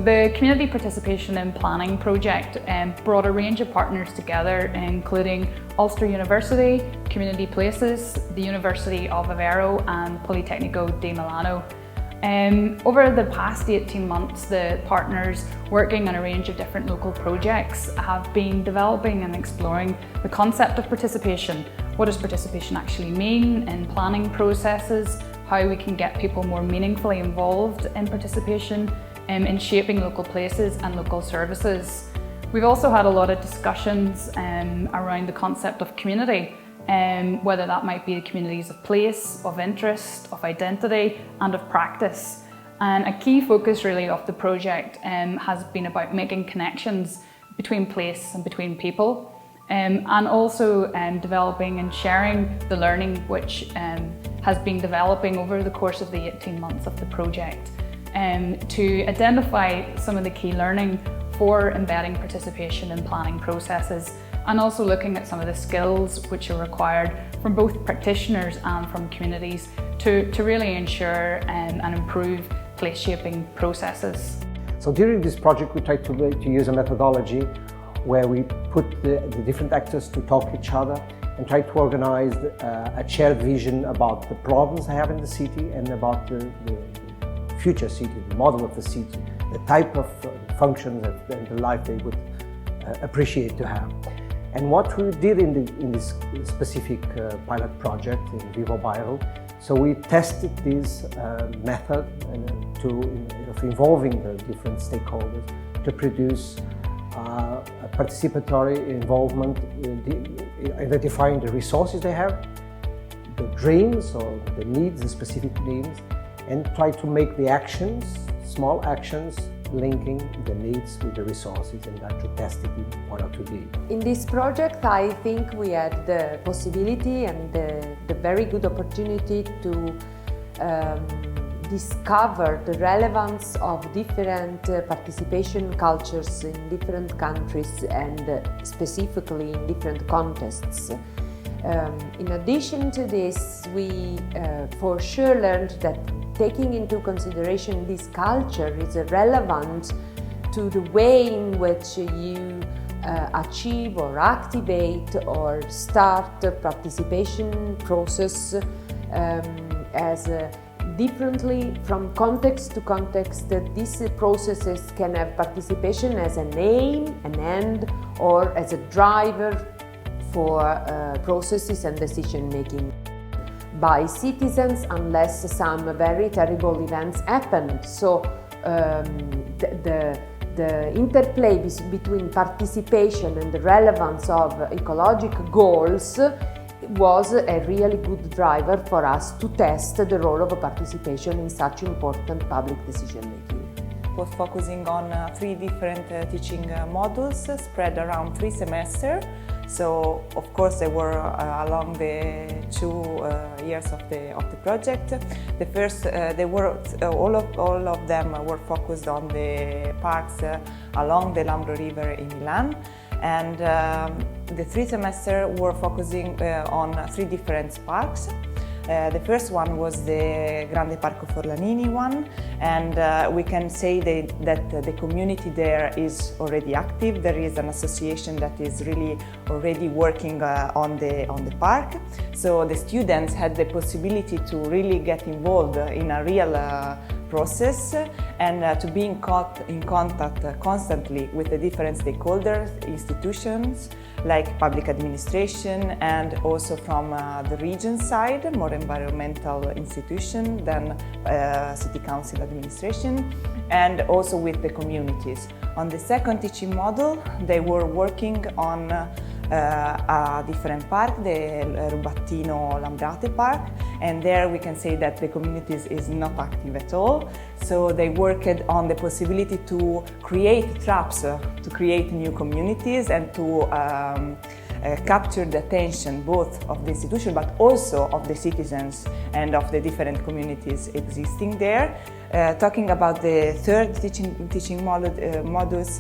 the Community Participation in Planning project brought a range of partners together, including Ulster University, Community Places, the University of Aveiro and Politecnico di Milano. Over the past 18 months, the partners working on a range of different local projects have been developing and exploring the concept of participation. What does participation actually mean in planning processes? How we can get people more meaningfully involved in participation in shaping local places and local services. We've also had a lot of discussions around the concept of community. Whether that might be the communities of place, of interest, of identity and of practice. And a key focus really of the project has been about making connections between place and between people, and also developing and sharing the learning which has been developing over the course of the 18 months of the project, to identify some of the key learning for embedding participation in planning processes, and also looking at some of the skills which are required from both practitioners and from communities to really ensure and improve place shaping processes. So during this project we tried to use a methodology where we put the different actors to talk to each other and try to organize a shared vision about the problems they have in the city and about the future city, the model of the city, the type of functions and the life they would appreciate to have. And what we did in this specific pilot project in Vivo Bairro, so we tested this method of involving the different stakeholders to produce a participatory involvement in identifying the resources they have, the dreams or the needs, the specific needs, and try to make the actions, small actions, linking the needs with the resources, and that to test it in 1 or 2 days. In this project, I think we had the possibility and the very good opportunity to discover the relevance of different participation cultures in different countries and specifically in different contexts. In addition to this, we for sure learned that taking into consideration this culture is relevant to the way in which you achieve or activate or start the participation process as differently from context to context. These processes can have participation as an aim, an end, or as a driver for processes and decision making by citizens unless some very terrible events happen. So the interplay between participation and the relevance of ecological goals was a really good driver for us to test the role of participation in such important public decision making. We're focusing on 3 different teaching modules spread around 3 semesters. So, of course, they were along the 2 years of the project. The first, all of them were focused on the parks along the Lambro River in Milan, and the 3 semesters were focusing on 3 different parks. The first one was the Grande Parco Forlanini one, and we can say that the community there is already active. There is an association that is really already working on the park. So the students had the possibility to really get involved in a real process and to be in contact constantly with the different stakeholders, institutions like public administration, and also from the region side, more environmental institution than city council administration, and also with the communities. On the second teaching model, they were working on a different park, the Rubattino Lambrate Park, and there we can say that the communities is not active at all. So they worked on the possibility to create traps, to create new communities and to capture the attention both of the institution but also of the citizens and of the different communities existing there. Talking about the third teaching modules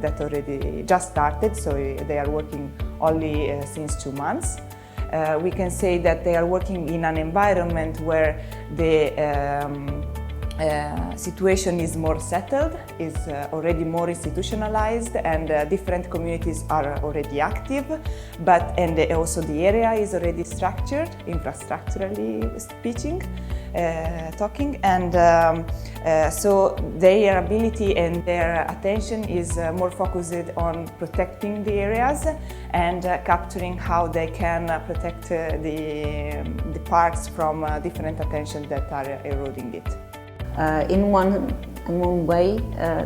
that already just started, so they are working only since 2 months. We can say that they are working in an environment where the situation is more settled, is already more institutionalized, and different communities are already active, and also the area is already structured, infrastructurally talking, and so their ability and their attention is more focused on protecting the areas and capturing how they can protect the parks from different attention that are eroding it. In one way,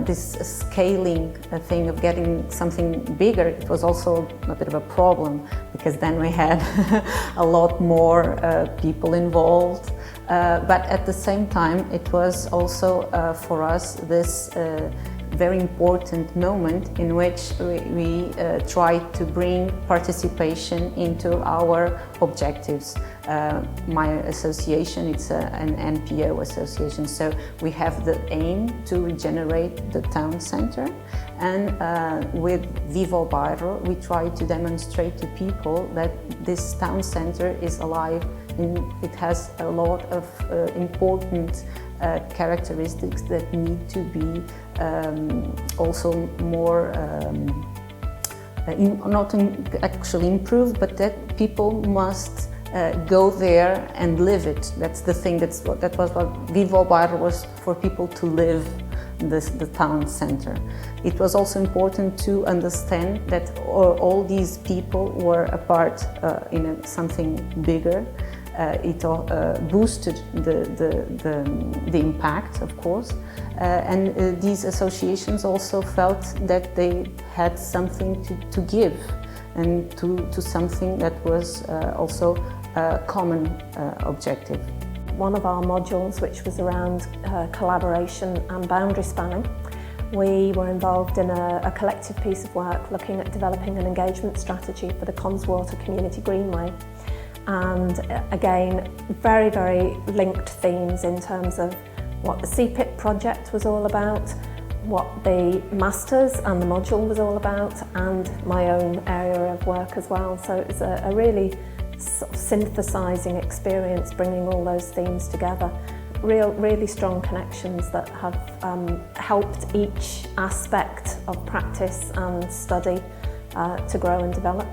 this scaling thing of getting something bigger, it was also a bit of a problem, because then we had a lot more people involved. But at the same time, it was also for us this very important moment in which we tried to bring participation into our objectives. My association, it's an NPO association, so we have the aim to regenerate the town center, and with Viva o Bairro we try to demonstrate to people that this town center is alive and it has a lot of important characteristics that need to be also more not actually improved, but that people must go there and live it. That's the thing. That was what Viva o Bairro was, for people to live the town center. It was also important to understand that all these people were a part in something bigger. It boosted the impact, of course, and these associations also felt that they had something to give, and to something that was also a common objective. One of our modules, which was around collaboration and boundary spanning, we were involved in a collective piece of work looking at developing an engagement strategy for the Connswater Community Greenway. And again, very, very linked themes in terms of what the CPiP project was all about, what the masters and the module was all about, and my own area of work as well. So it was a really sort of synthesising experience, bringing all those themes together. Really strong connections that have helped each aspect of practice and study to grow and develop.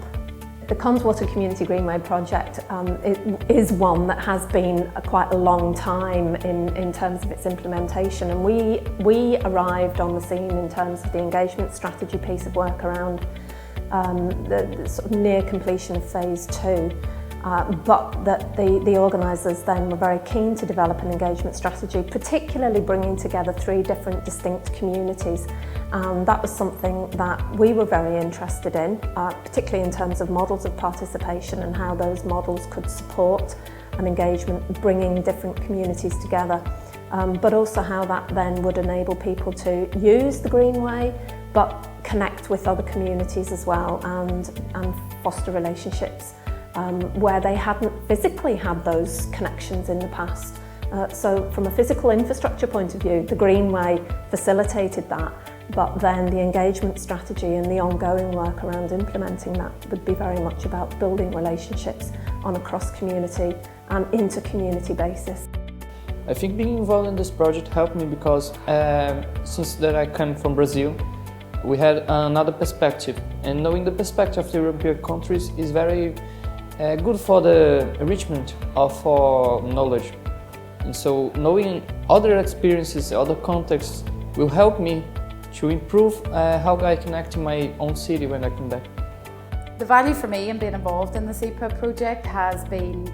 The Connswater Community Greenway project is one that has been quite a long time in terms of its implementation, and we arrived on the scene in terms of the engagement strategy piece of work around the sort of near completion of phase 2. But that the organisers then were very keen to develop an engagement strategy, particularly bringing together 3 different distinct communities. And that was something that we were very interested in, particularly in terms of models of participation and how those models could support an engagement, bringing different communities together, but also how that then would enable people to use the Greenway, but connect with other communities as well, and foster relationships where they hadn't physically had those connections in the past. So from a physical infrastructure point of view, the Greenway facilitated that, but then the engagement strategy and the ongoing work around implementing that would be very much about building relationships on a cross-community and inter-community basis. I think being involved in this project helped me because since that I come from Brazil, we had another perspective, and knowing the perspective of the European countries is very good for the enrichment of our knowledge. And so knowing other experiences, other contexts will help me to improve how I connect to my own city when I come back. The value for me in being involved in the CPiP project has been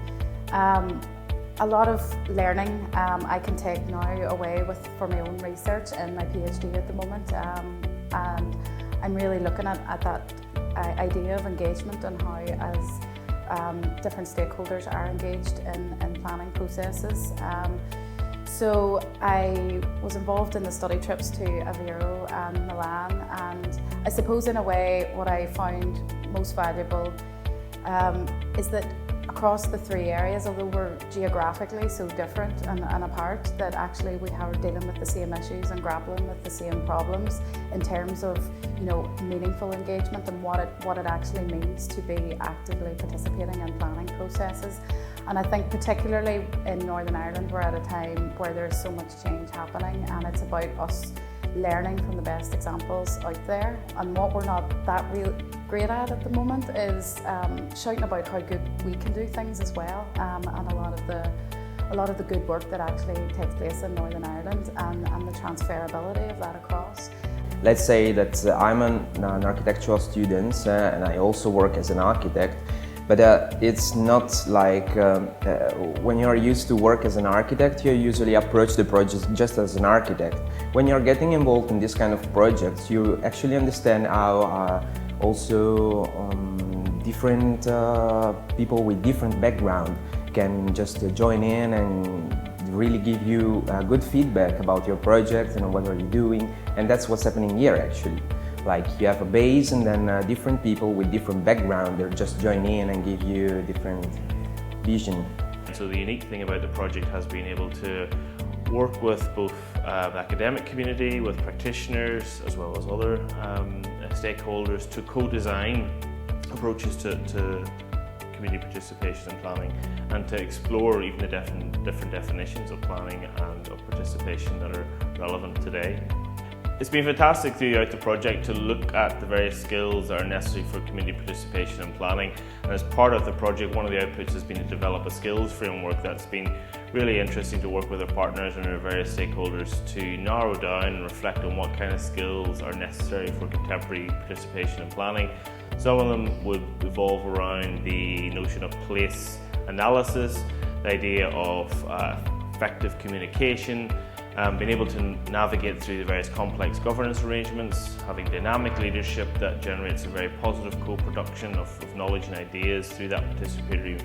a lot of learning I can take now away for my own research and my PhD at the moment, and I'm really looking at that idea of engagement and how as different stakeholders are engaged in planning processes. So I was involved in the study trips to Aveiro and Milan, and I suppose in a way what I found most valuable is that across the three areas, although we're geographically so different and apart, that actually we are dealing with the same issues and grappling with the same problems in terms of, you know, meaningful engagement and what it actually means to be actively participating in planning processes. And I think particularly in Northern Ireland, we're at a time where there's so much change happening, and it's about us learning from the best examples out there. And what we're not that great at the moment is shouting about how good we can do things as well, and a lot of the good work that actually takes place in Northern Ireland and the transferability of that across. Let's say that I'm an architectural student and I also work as an architect. But it's not like when you're used to work as an architect, you usually approach the project just as an architect. When you're getting involved in this kind of projects, you actually understand how also different people with different background can just join in and really give you good feedback about your project and what are you doing. And that's what's happening here actually. Like you have a base and then different people with different background, they'll just join in and give you a different vision. So the unique thing about the project has been able to work with both the academic community, with practitioners, as well as other stakeholders to co-design approaches to community participation and planning, and to explore even the different definitions of planning and of participation that are relevant today. It's been fantastic throughout the project to look at the various skills that are necessary for community participation and planning, and as part of the project, one of the outputs has been to develop a skills framework that's been really interesting to work with our partners and our various stakeholders to narrow down and reflect on what kind of skills are necessary for contemporary participation and planning. Some of them would evolve around the notion of place analysis, the idea of effective communication, being able to navigate through the various complex governance arrangements, having dynamic leadership that generates a very positive co-production of knowledge and ideas through that participatory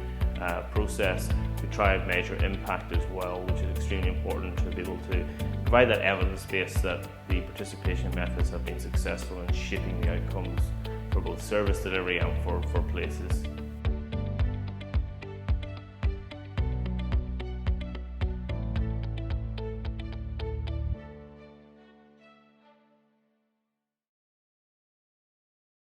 process, to try and measure impact as well, which is extremely important to be able to provide that evidence base that the participation methods have been successful in shaping the outcomes for both service delivery and for places.